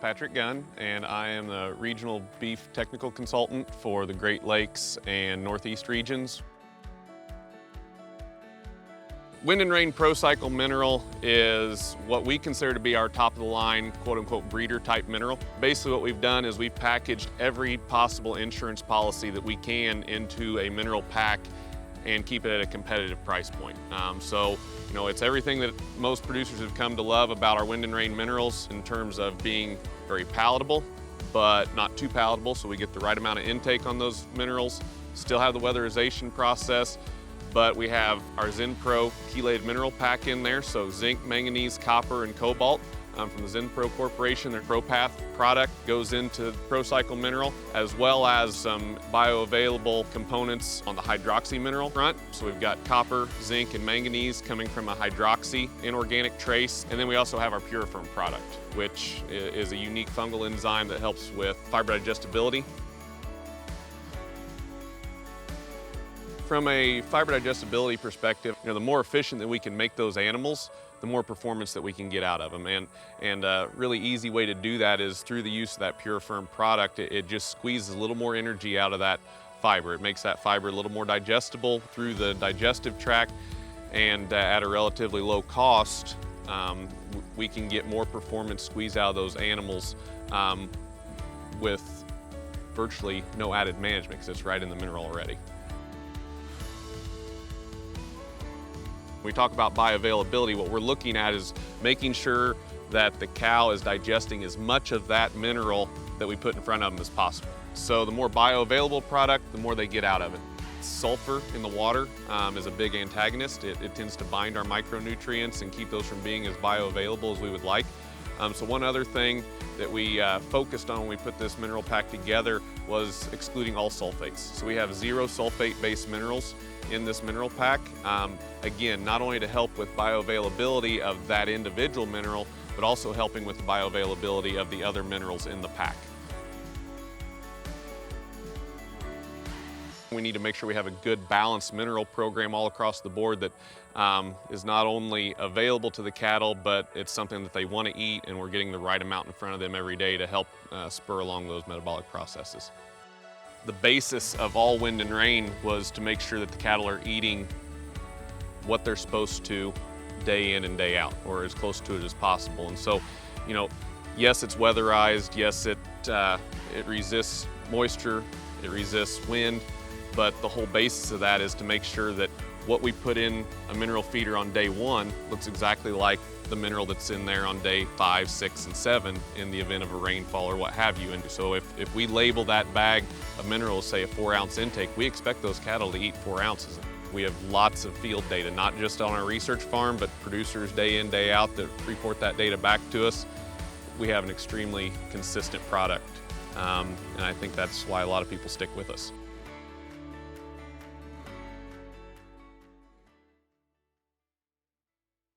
Patrick Gunn, and I am the Regional Beef Technical Consultant for the Great Lakes and Northeast regions. Wind and Rain ProCycle mineral is what we consider to be our top-of-the-line, quote-unquote, breeder-type mineral. Basically what we've done is we've packaged every possible insurance policy that we can into a mineral pack and keep it at a competitive price point. It's everything that most producers have come to love about our Wind and Rain minerals in terms of being very palatable, but not too palatable, so we get the right amount of intake on those minerals. Still have the weatherization process, but we have our ZenPro chelated mineral pack in there, so zinc, manganese, copper, and cobalt. From the ZenPro Corporation, their ProPath product goes into ProCycle mineral, as well as some bioavailable components on the hydroxy mineral front. So we've got copper, zinc, and manganese coming from a hydroxy inorganic trace. And then we also have our PuraFirm product, which is a unique fungal enzyme that helps with fiber digestibility. From a fiber digestibility perspective, the more efficient that we can make those animals, the more performance that we can get out of them. And a really easy way to do that is through the use of that PuraFirm product. It just squeezes a little more energy out of that fiber. It makes that fiber a little more digestible through the digestive tract, and at a relatively low cost, we can get more performance squeezed out of those animals with virtually no added management because it's right in the mineral already. When we talk about bioavailability, what we're looking at is making sure that the cow is digesting as much of that mineral that we put in front of them as possible. So the more bioavailable product, the more they get out of it. Sulfur in the water is a big antagonist. It tends to bind our micronutrients and keep those from being as bioavailable as we would like. So one other thing that we focused on when we put this mineral pack together was excluding all sulfates. So we have 0 sulfate-based minerals in this mineral pack. Again, not only to help with bioavailability of that individual mineral, but also helping with the bioavailability of the other minerals in the pack. We need to make sure we have a good balanced mineral program all across the board that is not only available to the cattle, but it's something that they want to eat, and we're getting the right amount in front of them every day to help spur along those metabolic processes. The basis of all Wind and Rain was to make sure that the cattle are eating what they're supposed to day in and day out, or as close to it as possible. And so, yes, it's weatherized, yes, it resists moisture, it resists wind, but the whole basis of that is to make sure that what we put in a mineral feeder on day 1 looks exactly like the mineral that's in there on day 5, 6, and 7 in the event of a rainfall or what have you. And so if we label that bag of minerals, say a 4-ounce intake, we expect those cattle to eat 4 ounces. We have lots of field data, not just on our research farm, but producers day in, day out that report that data back to us. We have an extremely consistent product, and I think that's why a lot of people stick with us.